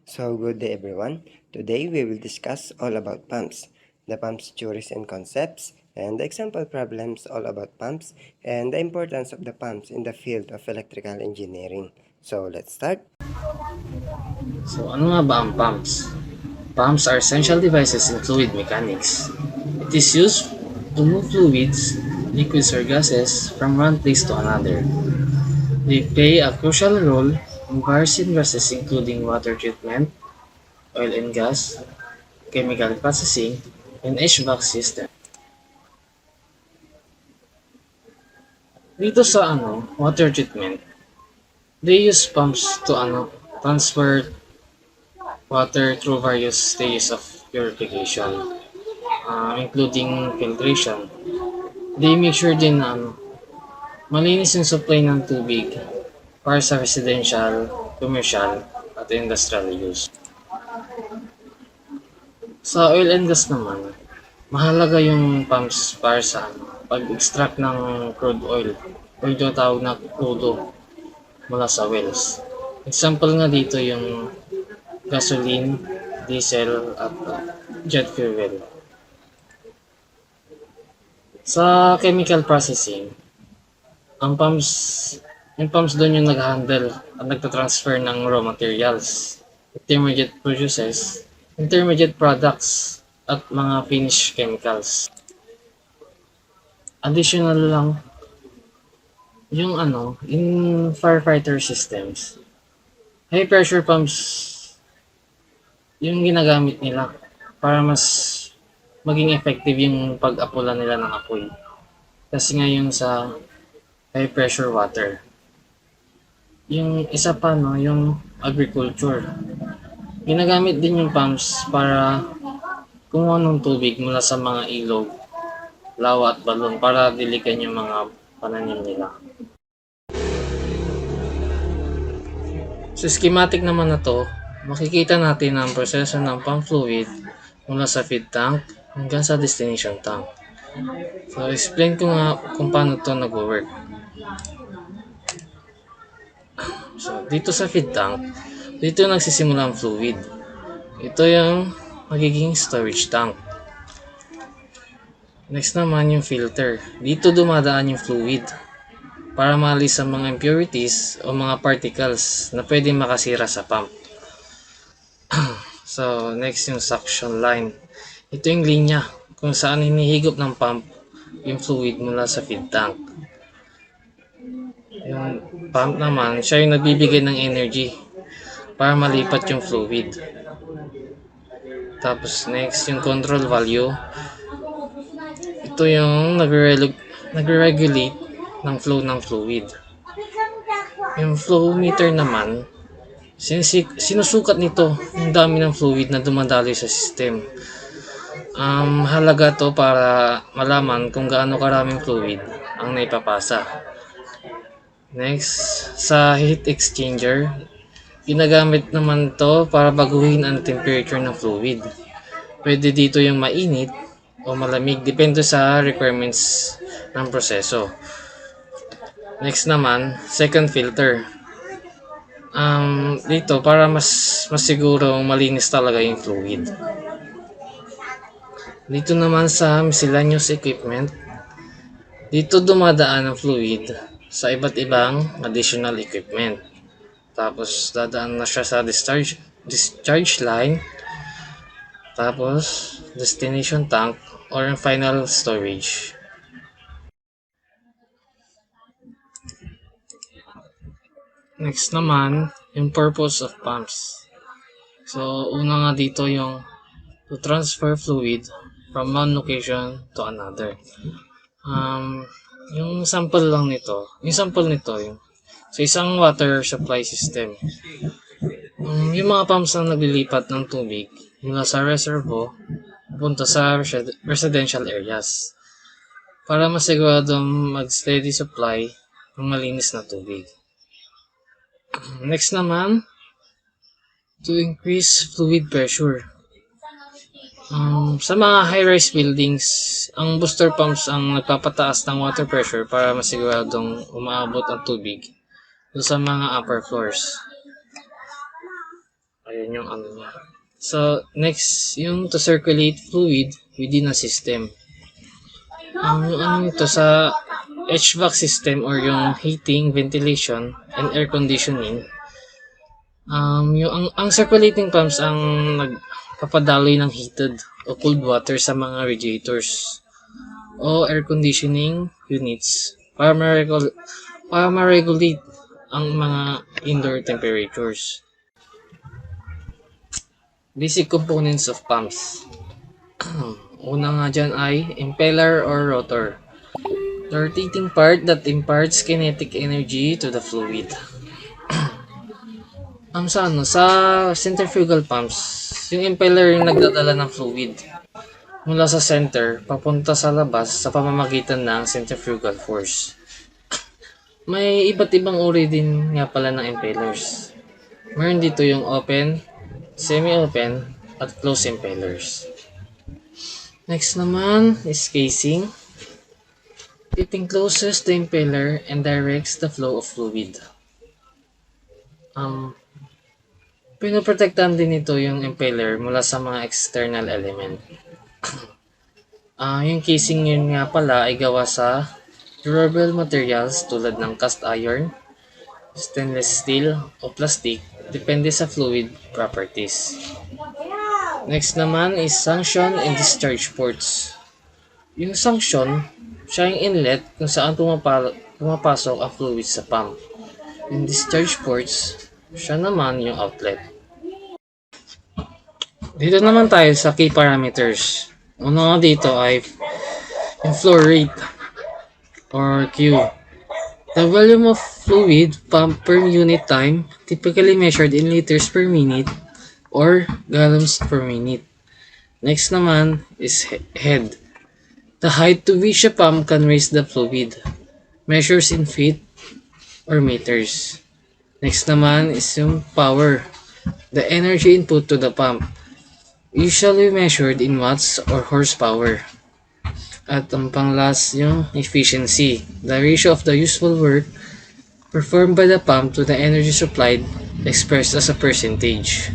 So good day everyone. Today we will discuss all about pumps, the pumps theories and concepts, and the example problems all about pumps, and the importance of the pumps in the field of electrical engineering. So let's start. So ano nga ba ang pumps? Pumps are essential devices in fluid mechanics. It is used to move fluids, liquids or gases from one place to another. They play a crucial role in various industries including water treatment, oil and gas, chemical processing, and HVAC system. Dito sa water treatment, they use pumps to transfer water through various stages of purification, including filtration. They make sure din na malinis yung supply ng tubig para sa residential, commercial, at industrial use. Sa oil and gas naman, mahalaga yung pumps para sa pag-extract ng crude oil o yung tinatawag na crudo mula sa wells. Example nga dito yung gasoline, diesel, at jet fuel. Sa chemical processing, yung pumps doon yung nag-handle at nagtatransfer ng raw materials, intermediate products, intermediate products, at mga finished chemicals. Additional lang, yung in firefighter systems, high pressure pumps yung ginagamit nila para mas maging effective yung pag-apula nila ng apoy. Kasi nga yung sa high pressure water. Yung isa pa yung agriculture. Ginagamit din yung pumps para kumuha ng tubig mula sa mga ilog, lawa at balon para diligan yung mga pananim nila. Sa schematic naman na to, makikita natin ang proseso ng pump fluid mula sa feed tank hanggang sa destination tank. So, explain ko nga kung paano to nag-work. So, dito sa feed tank, dito nagsisimula ang fluid. Ito yung magiging storage tank. Next naman yung filter. Dito dumadaan yung fluid para maalis ang mga impurities o mga particles na pwedeng makasira sa pump. So, next yung suction line. Ito yung linya kung saan hinihigop ng pump yung fluid mula sa feed tank. Yung pump naman, siya yung nagbibigay ng energy para malipat yung fluid. Tapos next, yung control value. Ito yung nagre-regulate ng flow ng fluid. Yung flow meter naman, sinusukat nito yung dami ng fluid na dumadaloy sa system. Halaga to para malaman kung gaano karaming fluid ang naipapasa. Next, sa heat exchanger, ginagamit naman to para baguhin ang temperature ng fluid. Pwede dito yung mainit o malamig, depende sa requirements ng proseso. Next naman, second filter. Dito para mas siguro malinis talaga yung fluid. Dito naman sa miscellaneous equipment, dito dumadaan ang fluid sa iba't ibang additional equipment. Tapos dadaan na siya sa discharge line, tapos destination tank or final storage. Next naman, yung purpose of pumps. So, una nga dito yung to transfer fluid from one location to another. Yung sample nito yung sa isang water supply system. Yung mga pumps na naglilipat ng tubig mula sa reservoir punta sa residential areas para masiguradong mag-steady supply ng malinis na tubig. Next naman, to increase fluid pressure. Sa mga high-rise buildings, ang booster pumps ang nagpapataas ng water pressure para masiguradong umaabot ang tubig sa mga upper floors. Ayan yung ano niya. So, next, yung to circulate fluid within a system. Yung ano nito sa HVAC system or yung heating, ventilation, and air conditioning, ang circulating pumps ang nagpapadaloy ng heated o cold water sa mga radiators o air conditioning units para ma-regulate ang mga indoor temperatures. Basic components of pumps. Una nga dyan ay impeller or rotor. The rotating part that imparts kinetic energy to the fluid. Sa centrifugal pumps, yung impeller yung nagdadala ng fluid mula sa center papunta sa labas sa pamamagitan ng centrifugal force. May iba't ibang uri din nga pala ng impellers. Meron dito yung open, semi-open, at closed impellers. Next naman is casing. It encloses the impeller and directs the flow of fluid. Pinoprotektahan din ito yung impeller mula sa mga external element. Yung casing yun nga pala ay gawa sa durable materials tulad ng cast iron, stainless steel, o plastic, depende sa fluid properties. Next naman is suction and discharge ports. Yung suction, siya yung inlet kung saan pumapasok ang fluid sa pump. Yung discharge ports, siya naman yung outlet. Dito naman tayo sa key parameters. Una nga dito ay yung flow rate or Q. The volume of fluid pumped per unit time, typically measured in liters per minute or gallons per minute. Next naman is head. The height to which a pump can raise the fluid, measures in feet or meters. Next naman is yung power, the energy input to the pump, usually measured in watts or horsepower. At ang pang-last yung efficiency, the ratio of the useful work performed by the pump to the energy supplied expressed as a percentage.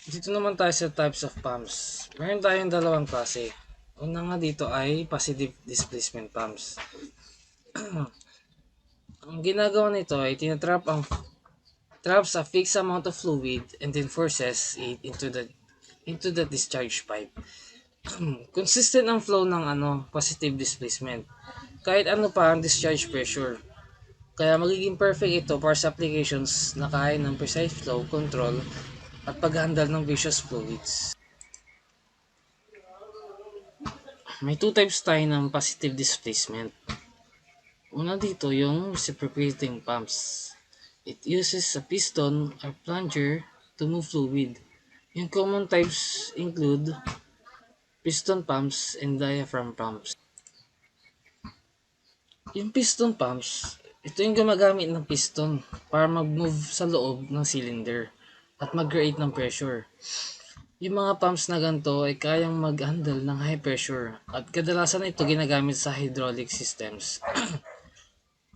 Dito naman tayo sa types of pumps. Meron tayong dalawang klase. Una nga dito ay positive displacement pumps. Ang ginagawa nito ay traps a fixed amount of fluid and then forces it into the discharge pipe. Consistent ang flow ng positive displacement. Kahit ano pa ang discharge pressure. Kaya magiging perfect ito para sa applications na kaya ng precise flow control at pag-handle ng viscous fluids. May two types tayo ng positive displacement. Una dito yung reciprocating pumps. It uses a piston or plunger to move fluid. Yung common types include piston pumps and diaphragm pumps. Yung piston pumps, ito yung gumagamit ng piston para mag-move sa loob ng cylinder at mag-create ng pressure. Yung mga pumps na ganito ay kayang mag-handle ng high pressure at kadalasan ito ginagamit sa hydraulic systems,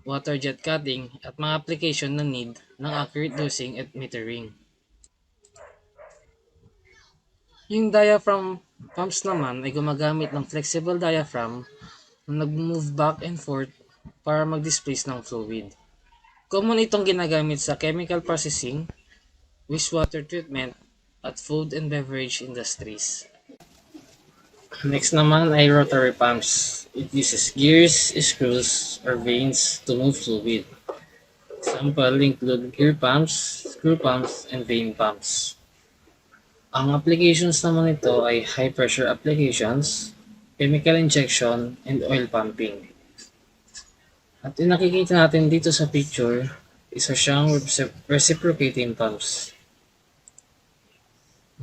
water jet cutting at mga application na need ng accurate dosing at metering. Yung diaphragm pumps naman ay gumagamit ng flexible diaphragm na nag-move back and forth para mag-displace ng fluid. Common itong ginagamit sa chemical processing, wastewater treatment, at food and beverage industries. Next naman ay rotary pumps. It uses gears, screws, or vanes to move fluid. Example include gear pumps, screw pumps, and vane pumps. Ang applications naman ito ay high pressure applications, chemical injection, and oil pumping. At yung nakikita natin dito sa picture, isa siyang reciprocating pumps.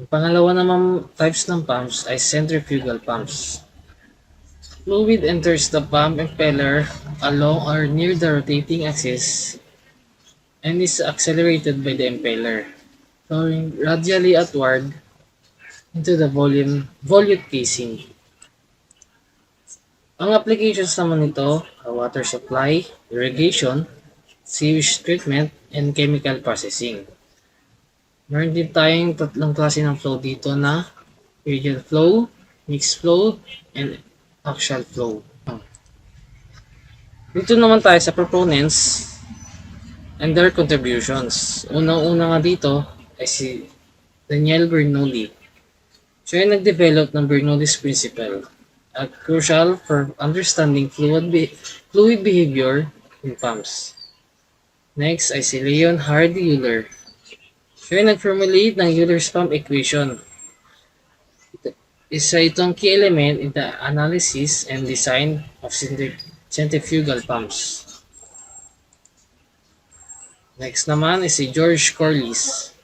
Ang pangalawa naman types ng pumps ay centrifugal pumps. Fluid enters the pump impeller along or near the rotating axis and is accelerated by the impeller, flowing radially outward into the volute casing. Ang applications naman nito, water supply, irrigation, sewage treatment, and chemical processing. Meron din tayong tatlong klase ng flow dito na radial flow, mixed flow, and axial flow. Dito naman tayo sa proponents and their contributions. Unang-una nga dito ay si Daniel Bernoulli. Siya ay nag-develop ng Bernoulli's Principle, crucial for understanding fluid behavior in pumps. Next ay si Leonhard Euler. Siya ay nag-formulate ng Euler's pump equation. Isa itong key element in the analysis and design of centrifugal pumps. Next naman is si George Corliss.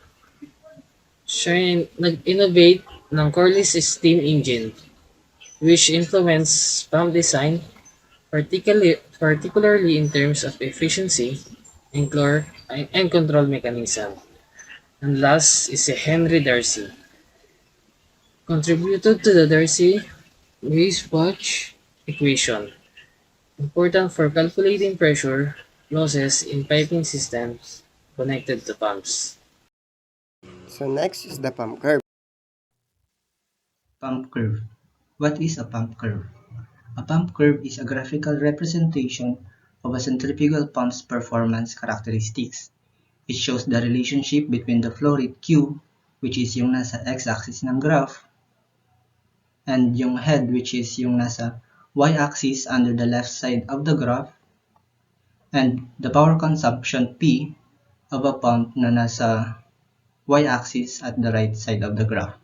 Siya ay nag-innovate ng Corliss steam engine, which influenced pump design, particularly in terms of efficiency and control mechanism. And last is si Henry Darcy. Contributed to the Darcy-Weisbach equation, important for calculating pressure losses in piping systems connected to pumps. So next is the pump curve. Pump curve. What is a pump curve? A pump curve is a graphical representation of a centrifugal pump's performance characteristics. It shows the relationship between the flow rate Q, which is yung nasa x-axis ng graph, and yung head, which is yung nasa y-axis under the left side of the graph, and the power consumption P of a pump na nasa y-axis at the right side of the graph.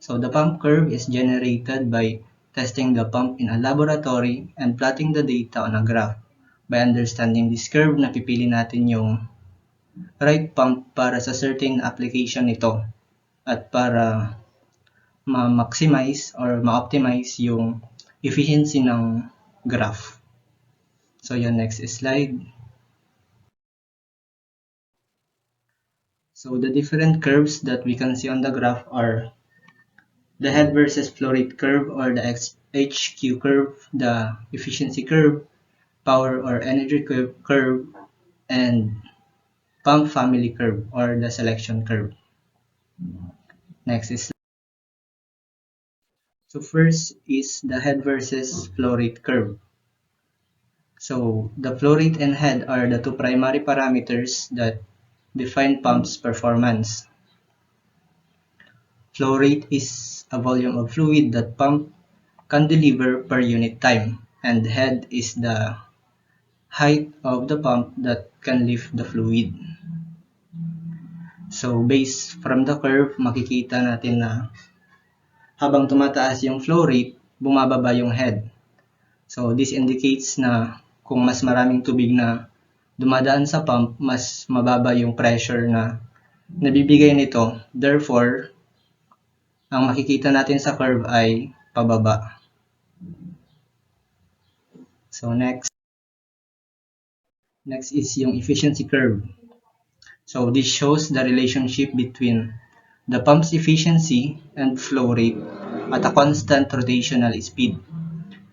So the pump curve is generated by testing the pump in a laboratory and plotting the data on a graph. By understanding this curve, napipili natin yung right pump para sa certain application nito at para ma-maximize or ma-optimize yung efficiency ng graph. So yung next slide. So the different curves that we can see on the graph are the head versus flow rate curve or the HQ curve, the efficiency curve, power or energy curve, and pump family curve or the selection curve. Next is so first is the head versus flow rate curve. So the flow rate and head are the two primary parameters that define pump's performance. Flow rate is a volume of fluid that pump can deliver per unit time, and head is the height of the pump that can lift the fluid. So based from the curve, makikita natin na habang tumataas yung flow rate, bumababa yung head. So this indicates na kung mas maraming tubig na dumadaan sa pump, mas mababa yung pressure na nabibigay nito. Therefore, ang makikita natin sa curve ay pababa. So next is yung efficiency curve. So this shows the relationship between the pump's efficiency and flow rate at a constant rotational speed.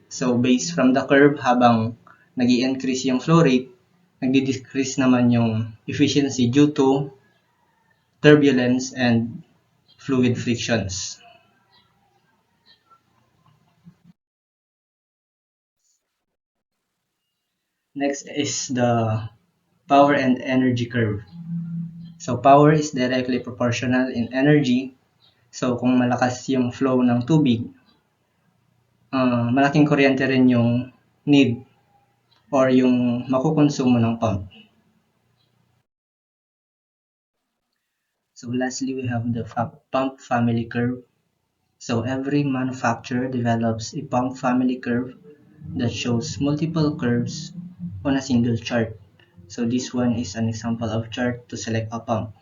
So based from the curve, habang nag-i-increase yung flow rate, nagdi-decrease naman yung efficiency due to turbulence and fluid frictions. Next is the power and energy curve. So power is directly proportional in energy. So kung malakas yung flow ng tubig, malaking kuryente rin yung need or yung makukonsumo ng pump. So lastly, we have the pump family curve. So every manufacturer develops a pump family curve that shows multiple curves on a single chart. So this one is an example of chart to select a pump.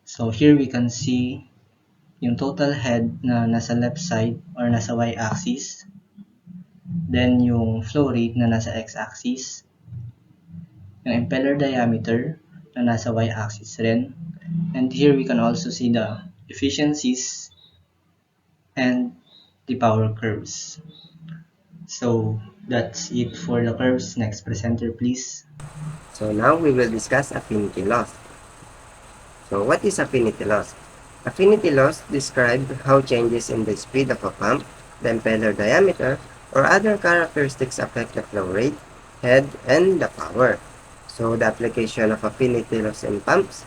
So here we can see yung total head na nasa left side or nasa y-axis. Then yung flow rate na nasa x-axis. Yung impeller diameter na nasa y-axis rin. And here we can also see the efficiencies and the power curves. So that's it for the curves. Next presenter, please. So now we will discuss affinity loss. So what is affinity loss? Affinity loss describes how changes in the speed of a pump, the impeller diameter, or other characteristics affect the flow rate, head, and the power. So the application of affinity loss in pumps,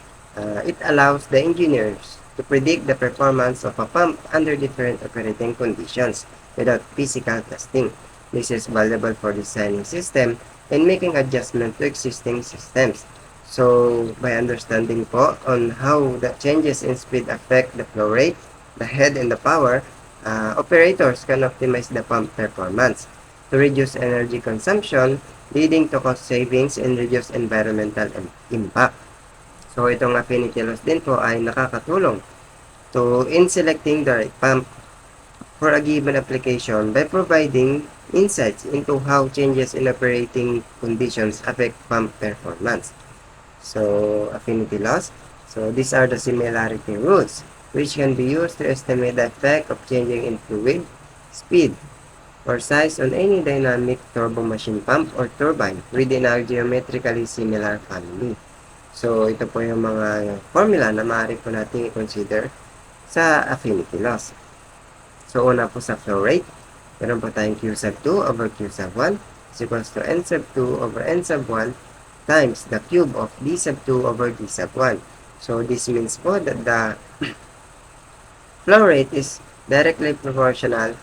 it allows the engineers to predict the performance of a pump under different operating conditions without physical testing. This is valuable for designing system and making adjustment to existing systems. So, by understanding po on how the changes in speed affect the flow rate, the head, and the power, operators can optimize the pump performance to reduce energy consumption, leading to cost savings and reduce environmental impact. So, itong affinity loss din po ay nakakatulong in selecting the right pump for a given application by providing insights into how changes in operating conditions affect pump performance. So, affinity loss. So, these are the similarity rules, which can be used to estimate the effect of changing in fluid, speed, or size on any dynamic turbo machine pump or turbine within our geometrically similar family. So, ito po yung mga formula na maaari po natin i-consider sa affinity loss. So, una po sa flow rate, meron po tayong Q sub 2 over Q sub 1 is equals to N sub 2 over N sub 1 times the cube of D sub 2 over D sub 1. So, this means po that the flow rate is directly proportional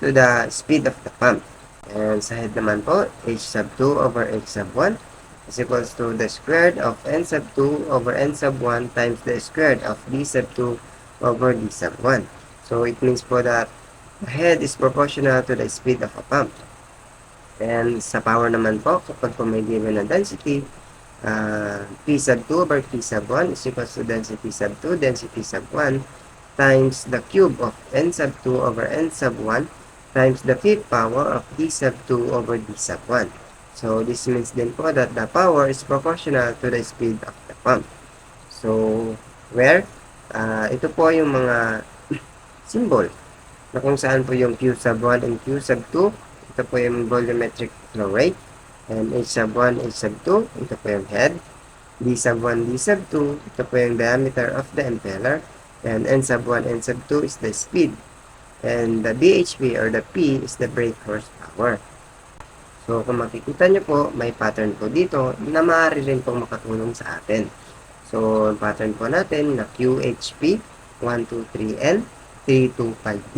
to the speed of the pump. And sa head naman po, H sub 2 over H sub 1 is equals to the squared of N sub 2 over N sub 1 times the squared of D sub 2 over D sub 1. So, it means po that the head is proportional to the speed of a pump. And sa power naman po, kapag po may given na density, P sub 2 over P sub 1 is equals to density sub 2, density sub 1 times the cube of N sub 2 over N sub 1 times the fifth power of D sub 2 over D sub 1. So, this means din po that the power is proportional to the speed of the pump. So, where? Ito po yung mga symbol na kung saan po yung Q sub 1 and Q sub 2. Ito po yung volumetric flow rate. And H sub 1, H sub 2, ito po yung head. D sub 1, D sub 2, ito po yung diameter of the impeller. And N sub 1, N sub 2 is the speed. And the BHP or the P is the brake horsepower. So, kung makikita nyo po, may pattern po dito na maaari rin pong makatulong sa atin. So, ang pattern po natin na QHP, 1, 2, 3N, 3, 2, 5D.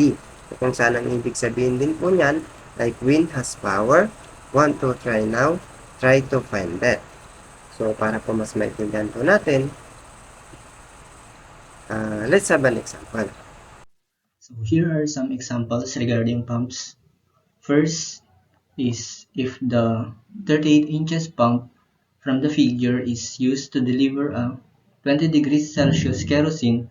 So, kung saan ang ibig sabihin din po niyan, like wind has power, want to try now, try to find that. So, para po mas maintindihan po natin, let's have an example. So here are some examples regarding pumps. First is if the 38 inches pump from the figure is used to deliver a 20 degrees Celsius kerosene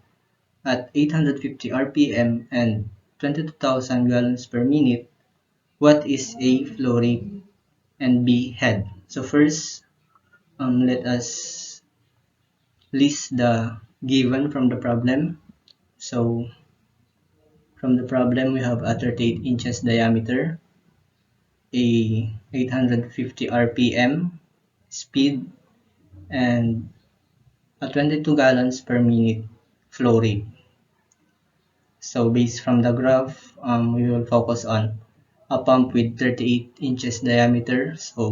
at 850 RPM and 22,000 gallons per minute, what is A, flow rate, and B, head? So first, let us list the given from the problem. So from the problem, we have a 38 inches diameter, a 850 RPM speed, and a 22 gallons per minute flow rate. So based from the graph, we will focus on a pump with 38 inches diameter, so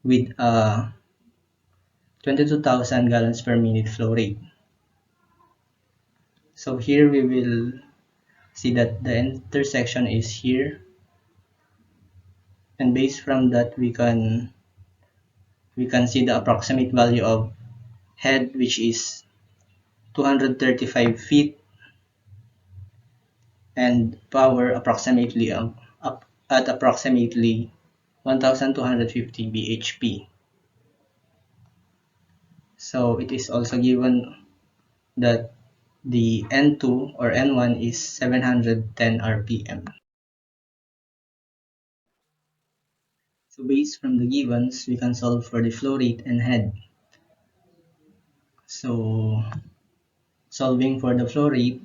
with a 22,000 gallons per minute flow rate. So here we will see that the intersection is here, and based from that we can see the approximate value of head, which is 235 feet, and power approximately up at approximately 1250 bhp. So it is also given that the N2 or N1 is 710 RPM. So based from the givens, we can solve for the flow rate and head. So solving for the flow rate,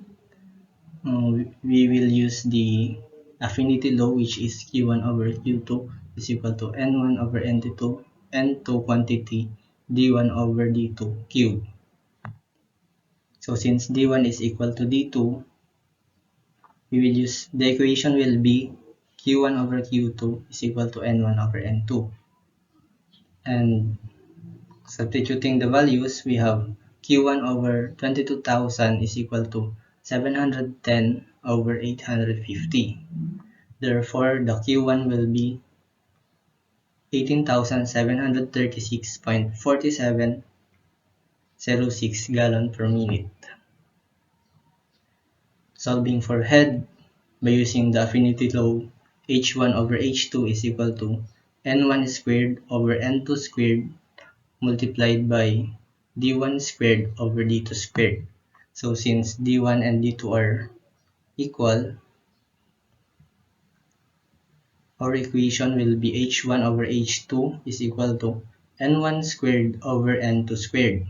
we will use the affinity law, which is Q1 over Q2 is equal to N1 over N2 quantity D1 over D2 cube. So since D1 is equal to D2, we will use the equation will be Q1 over Q2 is equal to N1 over N2. And substituting the values, we have Q1 over 22,000 is equal to 710 over 850. Therefore, the Q1 will be 18,736.4706 gallon per minute. Solving for head by using the affinity law, H1 over H2 is equal to N1 squared over N2 squared multiplied by D1 squared over D2 squared. So since D1 and D2 are equal, our equation will be H1 over H2 is equal to N1 squared over N2 squared.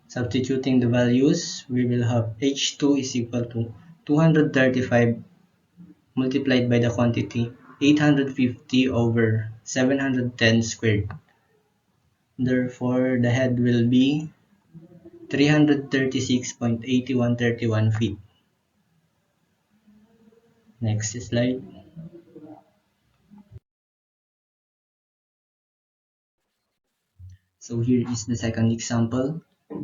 Substituting the values, we will have H2 is equal to 235 multiplied by the quantity 850 over 710 squared. Therefore, the head will be 336.8131 feet. Next slide. So here is the second example.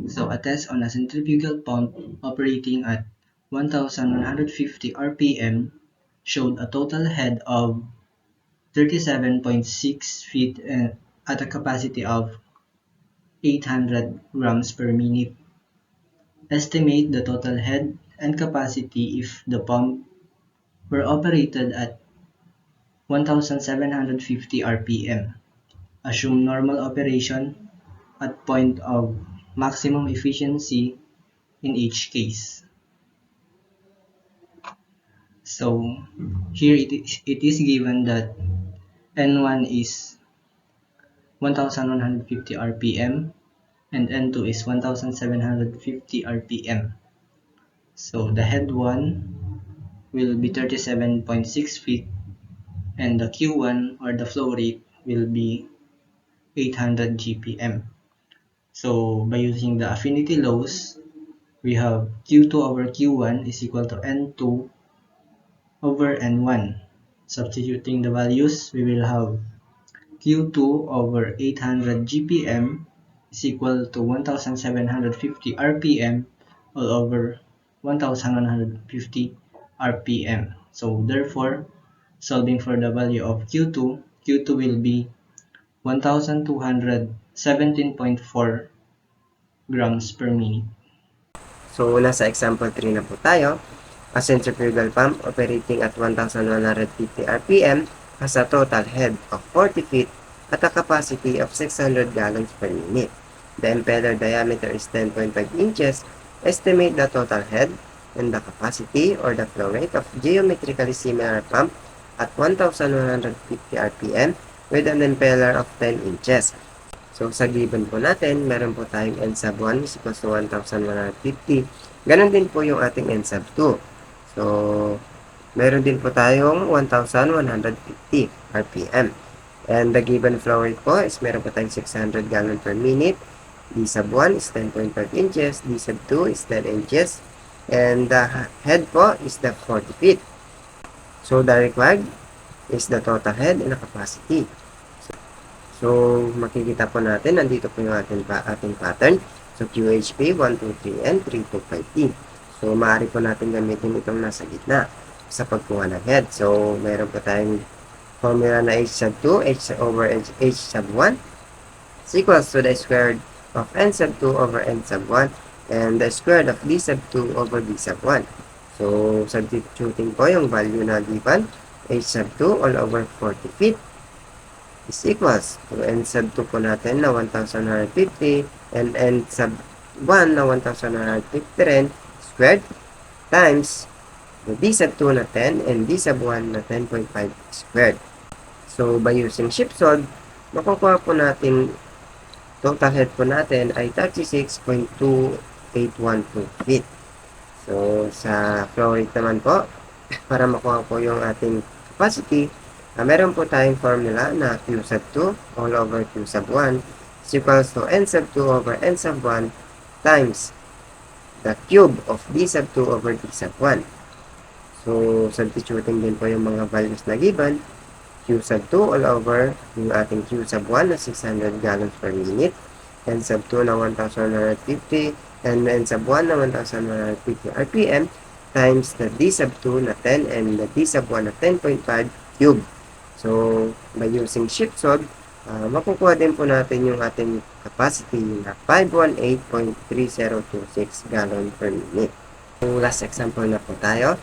So a test on a centrifugal pump operating at 1150 RPM showed a total head of 37.6 feet at a capacity of 800 grams per minute. Estimate the total head and capacity if the pump were operated at 1750 RPM. Assume normal operation at point of maximum efficiency in each case. So here it is given that N1 is 1150 RPM and N2 is 1750 RPM. So the head 1 will be 37.6 feet and the Q1 or the flow rate will be 800 GPM. So by using the affinity laws, we have Q2 over Q1 is equal to N2 over N1. Substituting the values, we will have Q2 over 800 GPM is equal to 1750 RPM all over 1150 RPM. So therefore, solving for the value of Q2 will be 1217.4 grams per minute. So, nasa example 3 na po tayo. A centrifugal pump operating at 1150 RPM has a total head of 40 feet at a capacity of 600 gallons per minute. The impeller diameter is 10.5 inches. Estimate the total head and the capacity or the flow rate of geometrically similar pump at 1150 RPM with an impeller of 10 inches. So, sa given po natin, meron po tayong N sub 1 is equals to 1150. Ganon din po yung ating N sub 2. So, meron din po tayong 1150 RPM. And the given flow rate po is meron po tayong 600 gallon per minute. D sub 1 is 10.5 inches. D sub 2 is 10 inches. And the head po is the 40 feet. So, the required is the total head and the capacity. So, makikita po natin, nandito po yung ating pattern. So, QHP 1, 2, 3, and 3, 2, 5, T. So, maaari po natin gamitin itong nasa gitna sa pagkuha ng head. So, meron po tayong formula na H sub 2, H over H sub 1 is equals to the square of N sub 2 over N sub 1 and the square of D sub 2 over D sub 1. So, substituting po yung value na given, H sub 2 all over 40 feet is equals to N sub 2 po natin na 1,150 and N sub 1 na 1,150 rin squared times the D sub 2 na 10 and D sub 1 na 10.5 squared. So, by using ship solve, makukuha po natin total head po natin ay 36.2812 feet. So, sa flow rate naman po, para makuha po yung ating capacity, meron po tayong formula na Q sub 2 all over Q sub 1 is equals to N sub 2 over N sub 1 times the cube of D sub 2 over D sub 1. So, substituting din po yung mga values na given. Q sub 2 all over yung ating Q sub 1 na 600 gallons per minute, N sub 2 na 1,150, and N sub 1 na 1,150 RPM times the D sub 2 na 10 and the D sub 1 na 10.5 cube. So, by using shift solve, makukuha din po natin yung ating capacity na 518.3026 gallon per minute. So, last example na po tayo.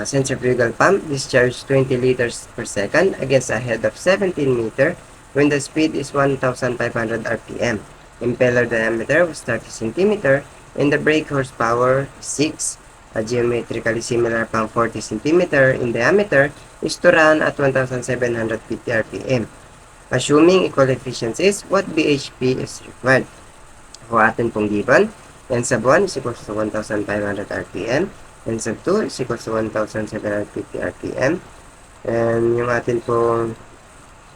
Centrifugal pump discharge 20 liters per second against a head of 17 meter when the speed is 1,500 RPM. Impeller diameter was 30 cm and the brake horsepower is 6. A geometrically similar pump 40 cm in diameter is to run at 1,750 RPM. Assuming equal efficiencies, what BHP is required? Kung atin pong given, N sub 1 is equals to 1,500 RPM, N sub 2 is equals to 1,750 RPM, and yung atin pong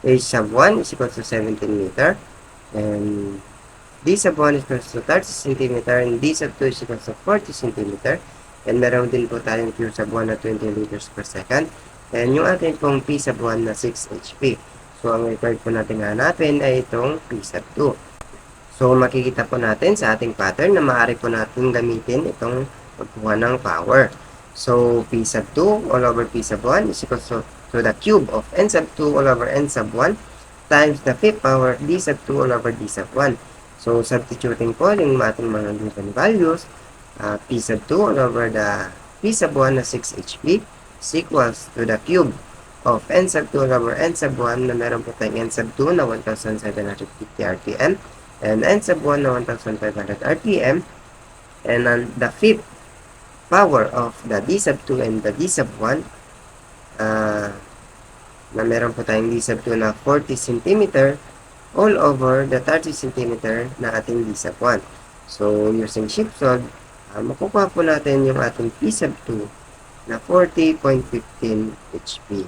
H sub 1 is equals to 17 meter, and D sub 1 is equals to 30 cm, and D sub 2 is equals to 40 cm, and meron din po tayong Q sub 1 na 20 liters per second, and yung atin pong P sub 1 na 6 HP. So, ang required po natin hanapin ay itong P sub 2. So, makikita po natin sa ating pattern na maaari po natin gamitin itong pagkuha ng power. So, P sub 2 all over P sub 1 is equal to the cube of N sub 2 all over N sub 1 times the fifth power D sub 2 all over D sub 1. So, substituting po yung ating mga given values, P sub 2 all over the P sub 1 na 6 HP is equals to the cube of N sub 2 over N sub 1 na meron po tayong N sub 2 na 1,750 RPM and N sub 1 na 1,500 RPM, and the fifth power of the D sub 2 and the D sub 1 na meron po tayong D sub 2 na 40 cm all over the 30 cm na ating D sub 1. So, using shift solve, makukuha po natin yung ating P sub 2 na 40.15 HP.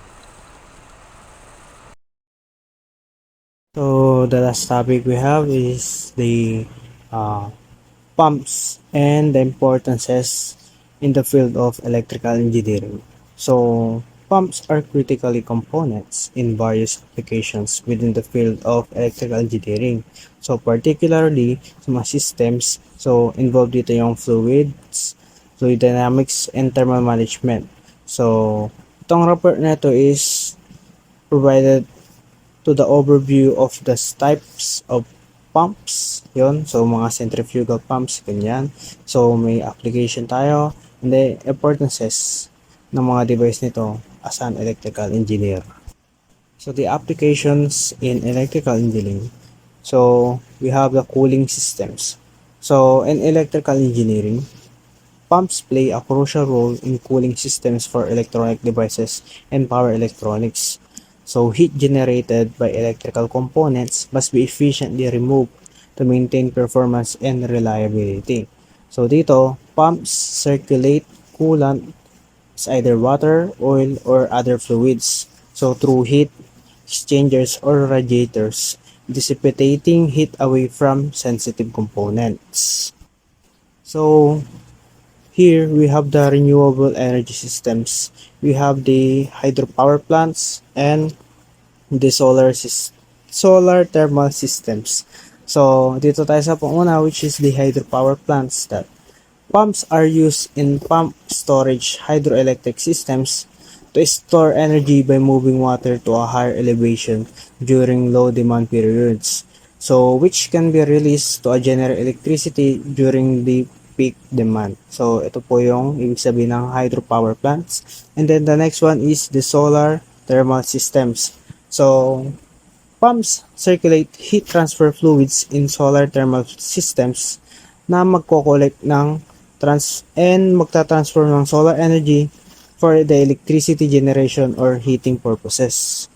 So the last topic we have is the pumps and the importances in the field of electrical engineering. So pumps are critically components in various applications within the field of electrical engineering. So particularly sa mga systems, so involved dito yung fluids, fluid dynamics, and thermal management. So itong report na ito is provided to the overview of the types of pumps, yon. So mga centrifugal pumps, ganyan. So may application tayo and the importances ng mga device nito as an electrical engineer. So the applications in electrical engineering, so we have the cooling systems. So in electrical engineering, pumps play a crucial role in cooling systems for electronic devices and power electronics. So heat generated by electrical components must be efficiently removed to maintain performance and reliability. So dito, pumps circulate coolant as either water, oil, or other fluids. So through heat exchangers or radiators, dissipating heat away from sensitive components. So here we have the renewable energy systems. We have the hydropower plants and the solar thermal systems. So dito tayo sa panguna, which is the hydropower plants. That pumps are used in pump storage hydroelectric systems to store energy by moving water to a higher elevation during low demand periods. So which can be released to generate electricity during the peak demand. So ito po yung ibig sabihin ng hydropower plants. And then the next one is the solar thermal systems. So pumps circulate heat transfer fluids in solar thermal systems na magko-collect ng magta-transfer ng solar energy for the electricity generation or heating purposes.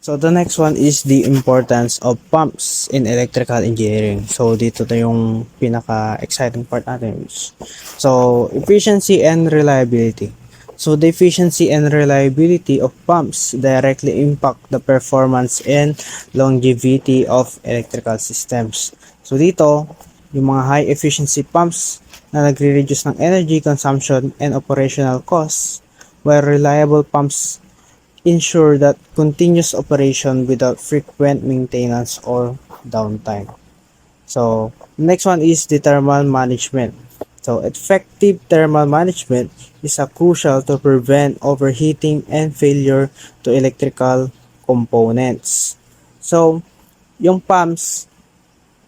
So the next one is the importance of pumps in electrical engineering. So dito na yung pinaka-exciting part natin. So efficiency and reliability. So the efficiency and reliability of pumps directly impact the performance and longevity of electrical systems. So dito, yung mga high efficiency pumps na nagre-reduce ng energy consumption and operational costs, while reliable pumps ensure that continuous operation without frequent maintenance or downtime. So, next one is the thermal management. So, effective thermal management is crucial to prevent overheating and failure to electrical components. So, yung pumps,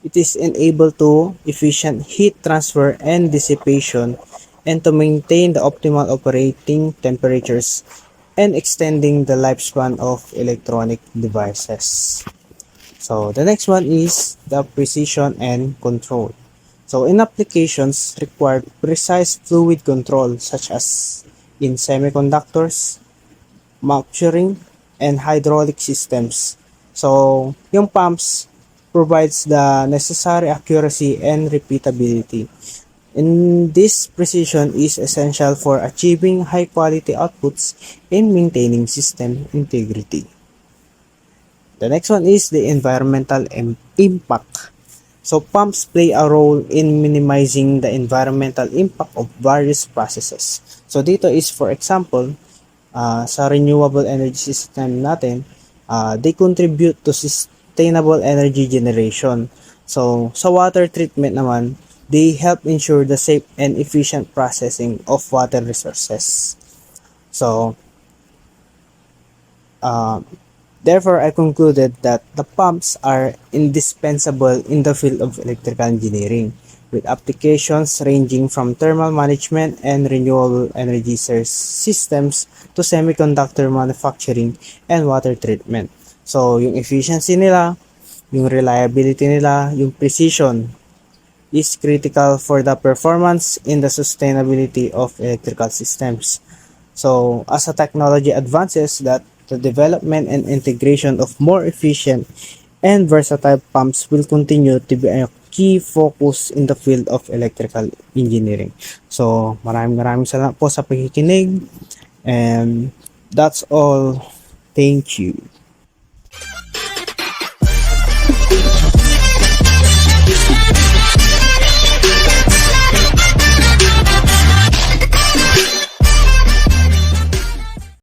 it is enabled to efficient heat transfer and dissipation and to maintain the optimal operating temperatures and extending the lifespan of electronic devices. So the next one is the precision and control. So in applications required precise fluid control such as in semiconductors, manufacturing, and hydraulic systems. So yung pumps provides the necessary accuracy and repeatability. And this precision is essential for achieving high quality outputs and maintaining system integrity. The next one is the environmental impact. So pumps play a role in minimizing the environmental impact of various processes. So dito is for example, sa renewable energy system natin, they contribute to sustainable energy generation. So sa water treatment naman, they help ensure the safe and efficient processing of water resources. So therefore, I concluded that the pumps are indispensable in the field of electrical engineering, with applications ranging from thermal management and renewable energy systems to semiconductor manufacturing and water treatment. So, yung efficiency nila, yung reliability nila, yung precision is critical for the performance and the sustainability of electrical systems. So, as the technology advances, that the development and integration of more efficient and versatile pumps will continue to be a key focus in the field of electrical engineering. So, maraming salamat po sa pakikinig, and that's all. Thank you.